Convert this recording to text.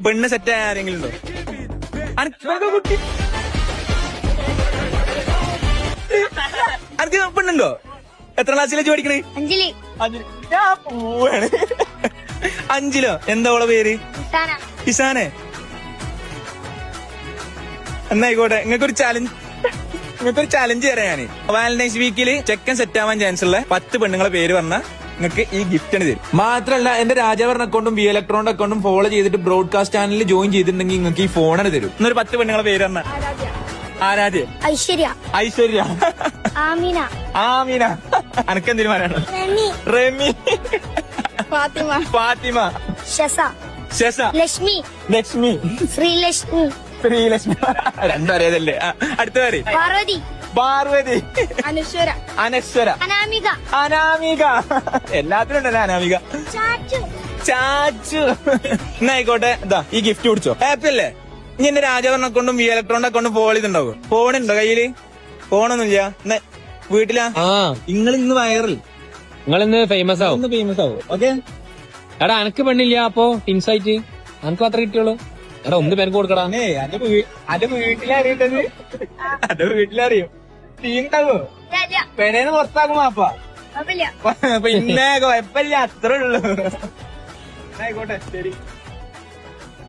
പെണ്ണ് സെറ്റ് ആയ ആരെങ്കിലും ഉണ്ടോ? കുട്ടി അനക്ക് പെണ്ണുണ്ടോ? എത്ര ക്ലാസ്സിലേക്ക് പഠിക്കണേ? ഞാൻ പോവാണ്. 5-ലോ? എന്താ ഓളെ പേര്? ഇസാനെ. എന്നായിക്കോട്ടെ, നിങ്ങൾക്കൊരു ചലഞ്ച് തരാം ഞാന്. വാലന്റൈൻസ് വീക്കില് ചെക്കൻ സെറ്റ് ആവാൻ ചാൻസ് ഉള്ള 10 പെണ്ണുങ്ങളെ പേര് പറഞ്ഞാൽ നിങ്ങൾക്ക് ഈ ഗിഫ്റ്റ് ആണ് തരും. മാത്രമല്ല എന്റെ രാജാഭരണ അക്കൗണ്ടും ബി ഇലക്ട്രോണിക് അക്കൗണ്ടും ഫോളോ ചെയ്തിട്ട് ബ്രോഡ്കാസ്റ്റ് ചാനലിൽ ജോയിൻ ചെയ്തിട്ടുണ്ടെങ്കിൽ നിങ്ങൾക്ക് ഈ ഫോണാണ് തരും. എന്നൊരു 10 പെണ്ണുങ്ങളെ പേര് പറഞ്ഞ. ആരാധ്യ, ഐശ്വര്യ, ആമീന, അനക്കെന്തിനു പറയാനോ? റെമി, ഫാത്തിമ, ശശ, ലക്ഷ്മി, ശ്രീലക്ഷ്മി. രണ്ടും അറിയാതല്ലേ? അടുത്ത പേര് പാർവതി, അനശ്വര, അനാമിക. എല്ലാത്തിനും ഉണ്ടല്ലോ അനാമിക. ചാച്ചു. എന്നായിക്കോട്ടെ, ഇതാ ഈ ഗിഫ്റ്റ് കുടിച്ചോ. ഹാപ്പി അല്ലേ? ഇനി എന്റെ രാജഭരണ അക്കൗണ്ടും വി ഇലക്ട്രോണിക് അക്കൗണ്ടും ഫോളോ ചെയ്തിട്ടുണ്ടാവും. ഫോണുണ്ടോ കയ്യില്? ഫോണൊന്നുമില്ല. വീട്ടിലാ? നിങ്ങൾ ഇന്ന് വൈറൽ, നിങ്ങൾ ഇന്ന് ഫേമസ് ആവും. ഓക്കെ. എടാ അനക്ക് പെണ്ണില്ല, അപ്പൊ ടിൻസായിട്ട് അനക്ക് മാത്രമേ കിട്ടിയുള്ളൂ. എടാ ഒന്ന് പേർക്ക് കൊടുക്കടാ. അന്റെ വീട്ടിലറിയട്ടത്, അന്റെ വീട്ടിലറിയും. തീണ്ടാവോ? പെരേന്ന് പുറത്താക്കുമോ? അപ്പൊ പിന്നെ കുഴപ്പമില്ല, അത്രേ ഉള്ളൂ. ആയിക്കോട്ടെ, ശരി.